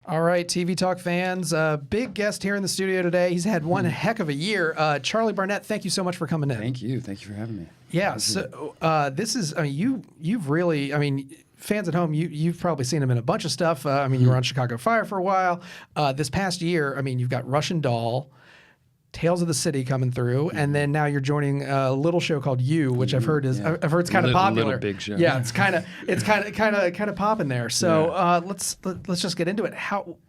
All right, TV Talk fans, big guest here in the studio today. He's had one heck of a year. Charlie Barnett, thank you so much for coming in. Thank you for having me. Yeah, so this is, I mean, you've really, I mean, fans at home, you've probably seen him in a bunch of stuff. I mean, you were on Chicago Fire for a while. This past year, I mean, you've got Russian Doll, Tales of the City coming through, and then now you're joining a little show called You, which I've heard is I've heard it's kind of popular. Little big show. Yeah, it's kind of popping there. So let's just get into it.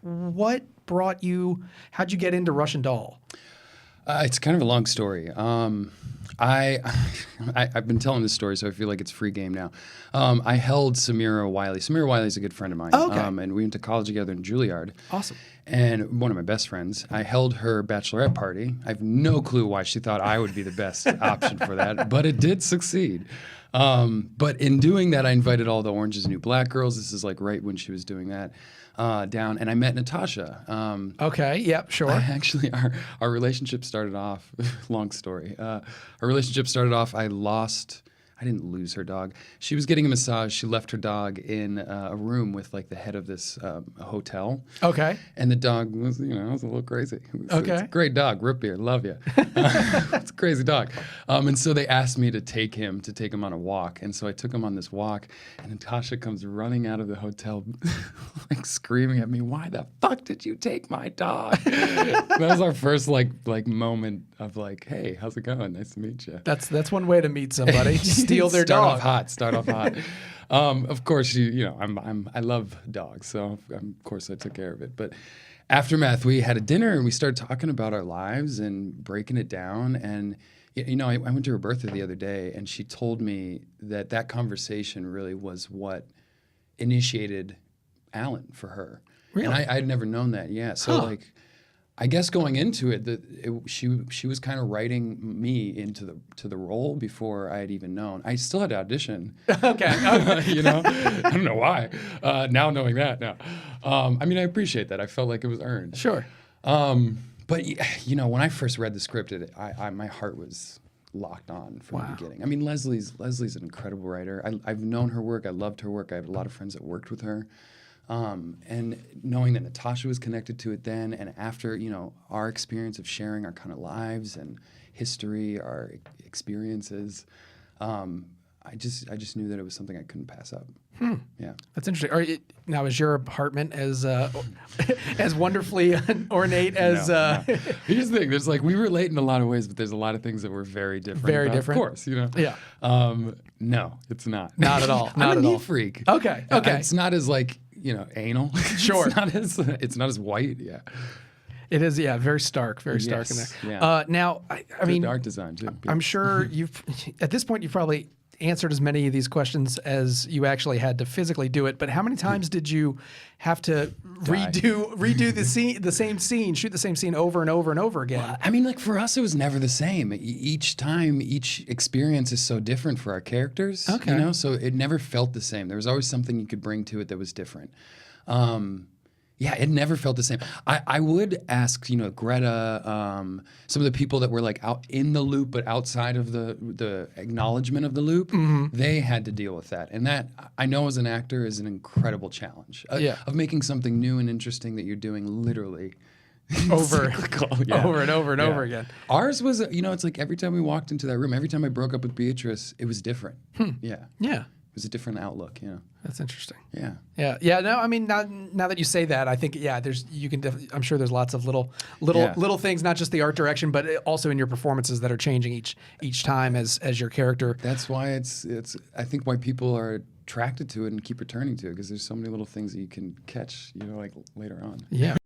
What brought you? How'd you get into Russian Doll? It's kind of a long story. I've been telling this story, so I feel like it's free game now. I held Samira Wiley. Samira Wiley is a good friend of mine. Oh, okay. And we went to college together in Juilliard. Awesome. And one of my best friends, I held her bachelorette party. I have no clue why she thought I would be the best option for that, but it did succeed. But in doing that, I invited all the Orange is the New Black girls. This is like right when she was doing that. Down, and I met Natasha. Okay, yep, sure. Actually, our relationship started off, long story. Our relationship started off, I didn't lose her dog. She was getting a massage. She left her dog in a room with like the head of this hotel. Okay. And the dog was, it was a little crazy. It's a great dog, root beer, love you. It's a crazy dog. And so they asked me to take him on a walk. And so I took him on this walk, and Natasha comes running out of the hotel, like screaming at me, "Why the fuck did you take my dog?" That was our first like moment of like, "Hey, how's it going? Nice to meet you." That's one way to meet somebody. Steal their dog. Start off hot. Of course, I love dogs, so of course I took care of it. But aftermath, we had a dinner and we started talking about our lives and breaking it down. And I went to her birthday the other day, and she told me that conversation really was what initiated Alan for her. Really? And I'd never known that. Yeah. So I guess going into it, she was kind of writing me into the role before I had even known. I still had to audition. Okay. I don't know why. Now knowing that, no. I mean, I appreciate that. I felt like it was earned. Sure. But when I first read the script, my heart was locked on from the beginning. I mean, Leslie's an incredible writer. I've known her work. I loved her work. I have a lot of friends that worked with her. And knowing that Natasha was connected to it then and after, our experience of sharing our kind of lives and history, our experiences, I just knew that it was something I couldn't pass up. Yeah, that's interesting. Now, is your apartment as as wonderfully ornate as? No. Here's the thing: there's we relate in a lot of ways, but there's a lot of things that were very different. Very different, of course. Yeah. No, it's not. Not at all. I'm a neat freak. Okay. It's not as anal. Sure. It's not as white. Yeah. It is, very stark in there. Yeah. Now, I mean, art design too. I'm sure at this point you've probably answered as many of these questions as you actually had to physically do it. But how many times did you have to redo the same scene, shoot the same scene over and over and over again? Well, I mean, for us, it was never the same. Each time, each experience is so different for our characters. Okay. So it never felt the same. There was always something you could bring to it that was different. Yeah, it never felt the same. I would ask, Greta, some of the people that were out in the loop but outside of the acknowledgement of the loop, they had to deal with that. And that, I know as an actor, is an incredible challenge of making something new and interesting that you're doing literally over and over again. Ours was, it's like every time we walked into that room, every time I broke up with Beatrice, it was different. Yeah. Yeah. It was a different outlook, That's interesting. Yeah. No, I mean, now that you say that, I think I'm sure there's lots of little things, not just the art direction, but also in your performances that are changing each time as your character. That's why it's I think why people are attracted to it and keep returning to it, because there's so many little things that you can catch, later on. Yeah.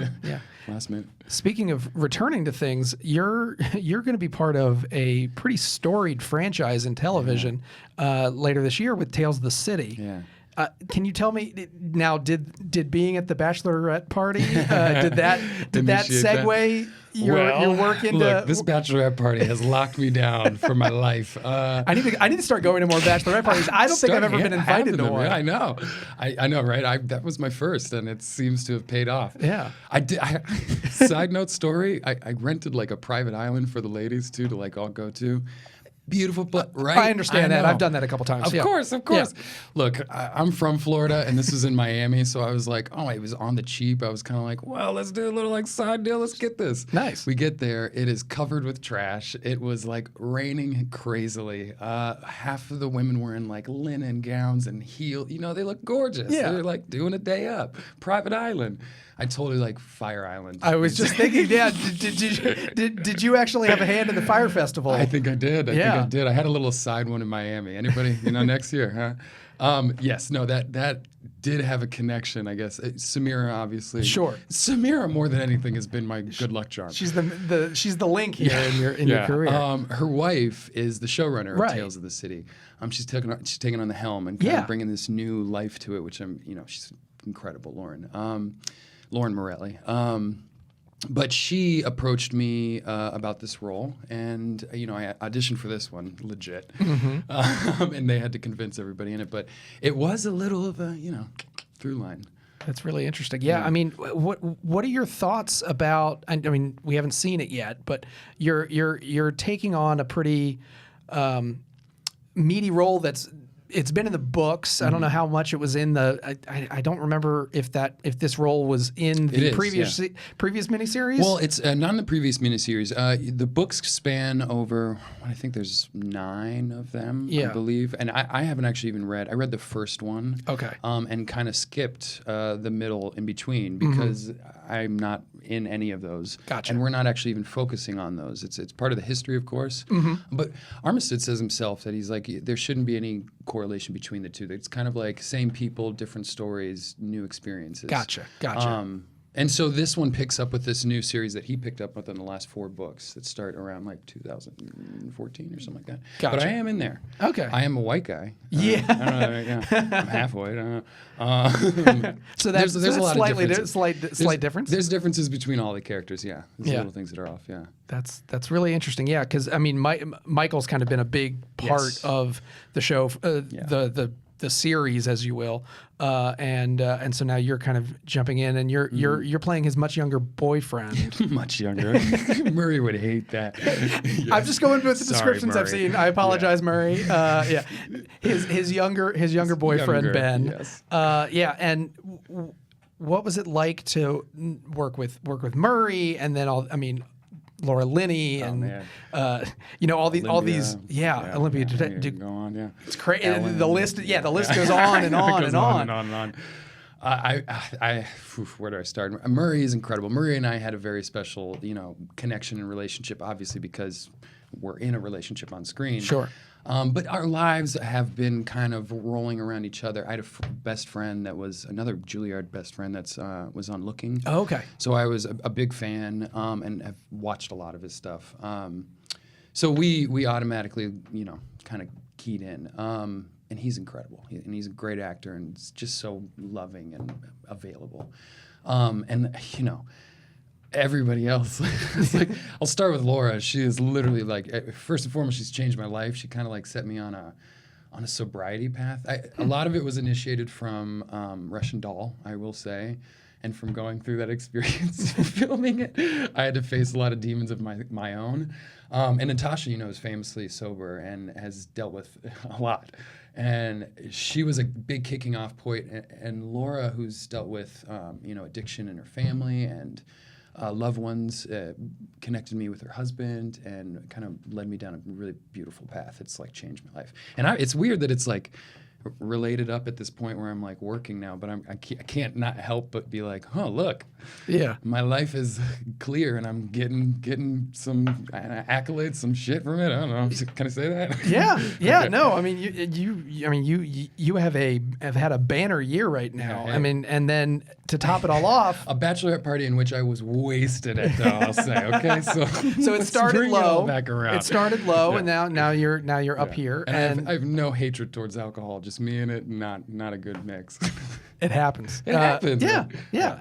Last minute. Speaking of returning to things, you're going to be part of a pretty storied franchise in television later this year with Tales of the City. Yeah. Can you tell me now? Did being at the Bachelorette party did that segue your work into? Look, this Bachelorette party has locked me down for my life. I need to start going to more Bachelorette parties. I don't think I've ever been invited to one. Yeah, I know, right? That was my first, and it seems to have paid off. Yeah. Side note story: I rented a private island for the ladies too to all go to. beautiful, but right. I understand that. know. I've done that a couple times. Of Yeah. course. Look, I'm from Florida, and this is in Miami, so I was like, oh, it was on the cheap. I was kind of like, well, let's do a little like side deal. Let's get this. Nice. We get there. It is covered with trash. It was like raining crazily. Half of the women were in like linen gowns and heel. You know, they look gorgeous. Yeah. They're like doing a day up. Private island. I totally like Fire Island. I was just thinking, yeah, did you actually have a hand in the fire festival? I think I did. I think I did. I had a little side one in Miami. Anybody, next year, huh? Yes, no, that did have a connection, I guess. Samira, obviously. Sure. Samira, more than anything, has been my good luck charm. She's she's the link here in your career. Her wife is the showrunner of Right. Tales of the City. She's taken on the helm and kind of bringing this new life to it, which she's incredible, Lauren Morelli. But she approached me about this role, and I auditioned for this one, legit, and they had to convince everybody in it. But it was a little of a through line. That's really interesting. Yeah, I mean, what are your thoughts about? I mean, we haven't seen it yet, but you're taking on a pretty meaty role it's been in the books. I don't know how much it was in the. I don't remember if this role was in the previous miniseries. Well, it's not in the previous miniseries. The books span over. I think there's 9 of them. I believe, and I haven't actually even read. I read the first one. Okay. And kind of skipped the middle in between because I'm not in any of those. Gotcha. And we're not actually even focusing on those. It's part of the history, of course. But Armistead says himself that he's like there shouldn't be any correlation between the two. It's kind of like same people, different stories, new experiences. Gotcha. And so this one picks up with this new series that he picked up with in the last 4 books that start around like 2014 or something like that. Gotcha. But I am in there. Okay. I am a white guy. Yeah. I don't know, I'm half white. I don't know. So there's a lot slightly of differences. slight difference. There's differences between all the characters. Yeah. There's little things that are off. Yeah. That's really interesting. Yeah, because I mean, Michael's kind of been a big part of the show, the series, as you will, and so now you're kind of jumping in, and you're playing his much younger boyfriend. Much younger. Murray would hate that. Yes. I'm just going with the descriptions I've Murray. seen. I apologize, Murray. His younger boyfriend Ben. Yes. And what was it like to work with Murray, and then Laura Linney and all these Olympia. Go on, yeah. It's crazy. Ellen. The list goes on and on and on. Where do I start? Murray is incredible. Murray and I had a very special, connection and relationship, obviously because we're in a relationship on screen. Sure. But our lives have been kind of rolling around each other. I had a best friend that was another Juilliard best friend that's was on Looking. Oh, okay. So I was a big fan and have watched a lot of his stuff. So we automatically, kind of keyed in. And he's incredible. And he's a great actor and just so loving and available. Everybody else. It's like, I'll start with Laura. She is literally like, first and foremost, she's changed my life. She kind of like set me on a sobriety path. A lot of it was initiated from Russian Doll, I will say, and from going through that experience filming it, I had to face a lot of demons of my own. And Natasha, is famously sober and has dealt with a lot. And she was a big kicking off point. And Laura, who's dealt with addiction in her family and loved ones, connected me with her husband and kind of led me down a really beautiful path. It's like changed my life. And it's weird that it's like related up at this point where I'm like working now, but I can't not help but be like, oh, look, my life is clear and I'm getting some accolades, some shit from it. I don't know. Can I say that? Yeah. Okay. No, I mean, you have had a banner year right now. Yeah. I mean, and then to top it all off, a bachelorette party in which I was wasted at, though, I'll say. Okay, so it started bring it low. all back around. It started low, and now you're up here, and I have no hatred towards alcohol. Just me and it, not a good mix. It happens. It happens. Yeah.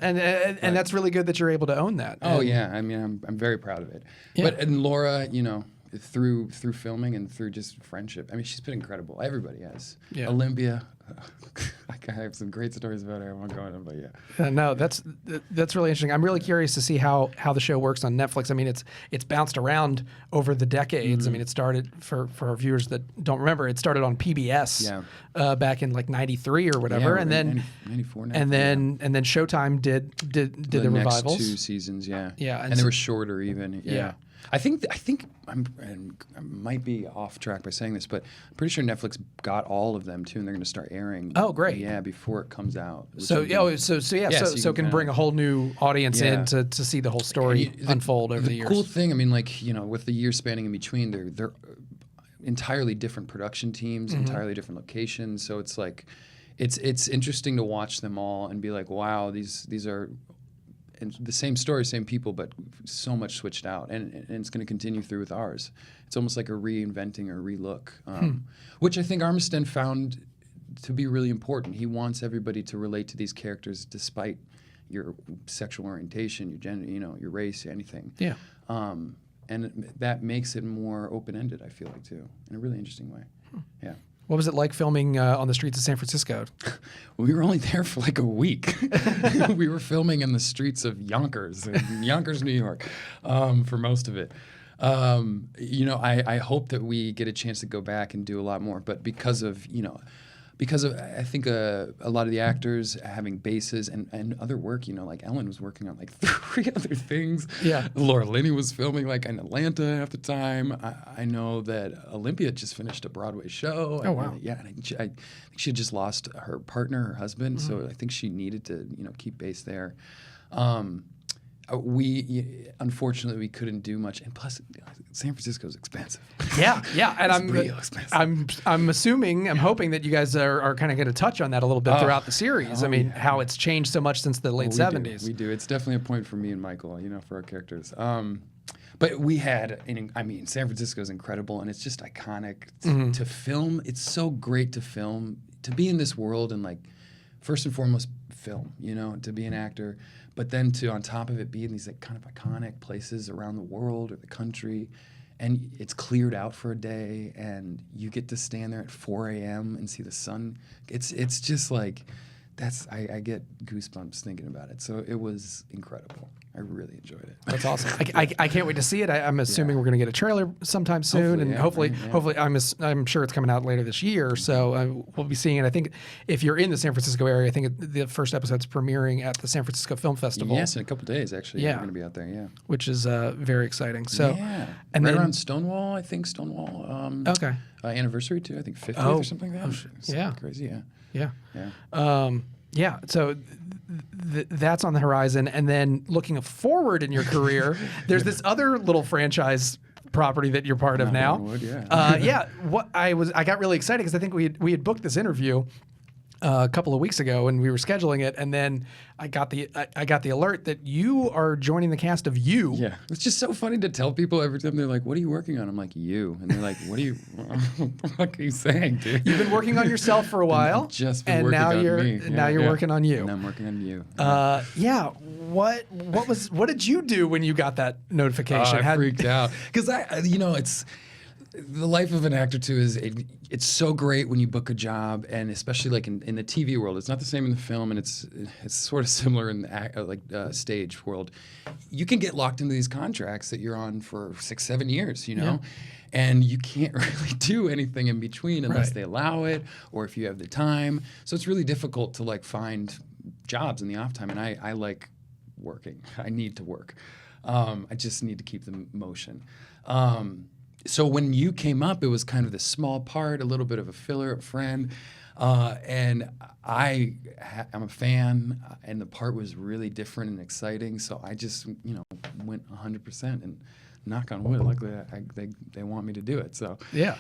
And that's really good that you're able to own that. Oh yeah, I mean I'm very proud of it. Yeah. And Laura, through filming and through just friendship, I mean she's been incredible. Everybody has. Yeah. Olympia, I I have some great stories about it. I won't go into them, but yeah. No, that's really interesting. I'm really curious to see how the show works on Netflix. I mean, it's bounced around over the decades. I mean, it started for our viewers that don't remember. It started on PBS back in like '93 or whatever, and then 94, and then Showtime did the revivals. Next 2 seasons, yeah, and they so, were shorter even. Yeah. I think I might be off track by saying this, but I'm pretty sure Netflix got all of them too, and they're going to start airing. Oh, great! Yeah, before it comes out. So can bring a whole new audience in to see the whole story unfold over the years. The cool thing, I mean, like with the years spanning in between, they're entirely different production teams, entirely different locations. So it's like, it's interesting to watch them all and be like, wow, these are. And the same story, same people, but so much switched out, and it's going to continue through with ours. It's almost like a reinventing or relook, which I think Armistead found to be really important. He wants everybody to relate to these characters, despite your sexual orientation, your gender, your race, anything. Yeah. And that makes it more open-ended, I feel like, too, in a really interesting way. Yeah. What was it like filming on the streets of San Francisco? We were only there for like a week. We were filming in the streets of Yonkers, New York, for most of it. I hope that we get a chance to go back and do a lot more, but because of I think a lot of the actors having bases and other work, like Ellen was working on like 3 other things. Yeah. Laura Linney was filming like in Atlanta half the time. I know that Olympia just finished a Broadway show. Oh, wow. Yeah. And I think she had just lost her partner, her husband. So I think she needed to, keep base there. Unfortunately we couldn't do much, and plus San Francisco's expensive. Yeah, and it's real expensive. I'm assuming, I'm hoping that you guys are kind of going to touch on that a little bit throughout the series. I mean, how it's changed so much since the late 70s. We do. It's definitely a point for me and Michael, for our characters. But we had, San Francisco is incredible, and it's just iconic to film. It's so great to film, to be in this world, and like, first and foremost, film, to be an actor. But then to, on top of it, be in these like kind of iconic places around the world or the country, and it's cleared out for a day, and you get to stand there at 4 a.m. and see the sun. It's just like, I get goosebumps thinking about it. So it was incredible. I really enjoyed it. That's awesome. I can't wait to see it. I'm assuming we're going to get a trailer sometime soon, hopefully, I'm sure it's coming out later this year. So we'll be seeing it. I think if you're in the San Francisco area, I think the first episode's premiering at the San Francisco Film Festival. Yes, in a couple of days actually. Yeah, we're going to be out there. Yeah, which is very exciting. So and right around Stonewall, I think okay. Anniversary too. I think 50th or something like that. Yeah, crazy. Yeah. So that's on the horizon. And then looking forward in your career, there's this other little franchise property that you're part of now. I got really excited because I think we had booked this interview a couple of weeks ago and we were scheduling it, and then I got the alert that you are joining the cast of You. Yeah, it's just so funny to tell people every time. They're like, "What are you working on?" I'm like, "You," and they're like, "What are you saying, dude?" You've been working on yourself for a while, just been working on me. Now you're working on You. And I'm working on You. What did you do when you got that notification? I freaked out because it's. The life of an actor too is it's so great when you book a job, and especially like in the TV world. It's not the same in the film, and it's sort of similar in the stage world. You can get locked into these contracts that you're on for 6-7 years, and you can't really do anything in between unless they allow it, or if you have the time. So it's really difficult to like find jobs in the off time, and I like working. I need to work. I just need to keep the motion. So when You came up, it was kind of this small part, a little bit of a filler, a friend, and I'm a fan, and the part was really different and exciting. So I just, went 100%, and knock on wood, luckily they want me to do it. So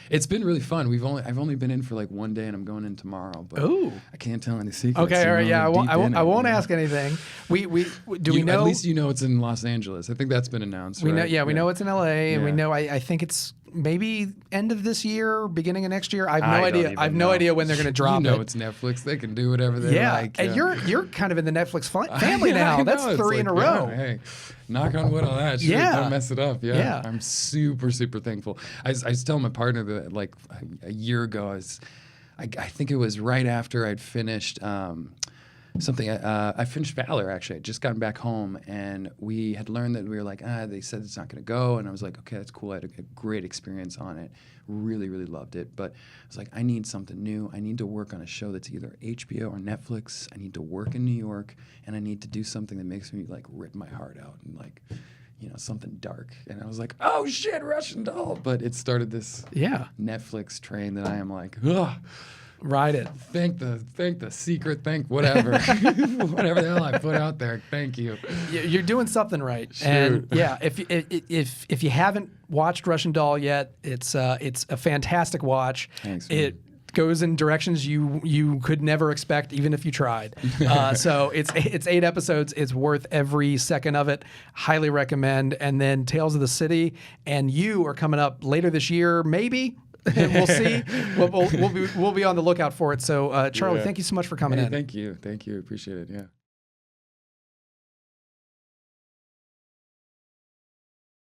it's been really fun. I've only been in for like 1 day, and I'm going in tomorrow. But I can't tell any secrets. Okay, all right, yeah, I won't ask anything. We know? At least it's in Los Angeles. I think that's been announced. We know, we know it's in LA, and we know. I think it's maybe end of this year, beginning of next year. I have no idea. I have no idea when they're going to drop it. It's Netflix. They can do whatever they like. And you're kind of in the Netflix family now. That's 3 in a row. Hey, knock on wood on that. Don't mess it up. Yeah. I'm super, super thankful. I was telling my partner that like a year ago, I think it was right after I'd finished something. I finished Valor, actually. I'd just gotten back home, and we had learned that we were like, they said it's not going to go. And I was like, okay, that's cool. I had a great experience on it. Really, really loved it. But I was like, I need something new. I need to work on a show that's either HBO or Netflix. I need to work in New York, and I need to do something that makes me like rip my heart out and like, something dark. And I was like, oh shit, Russian Doll. But it started this Netflix train that I am like, ugh. Ride it. Thank the secret, thank whatever. Whatever the hell I put out there. Thank you. You're doing something right. Shoot. And yeah, if you haven't watched Russian Doll yet, it's a fantastic watch. Thanks, man. It goes in directions you could never expect, even if you tried. So it's 8 episodes. It's worth every second of it. Highly recommend. And then Tales of the City and You are coming up later this year, maybe. We'll see. We'll be on the lookout for it. So, Charlie, thank you so much for coming in. Thank you. Appreciate it. Yeah.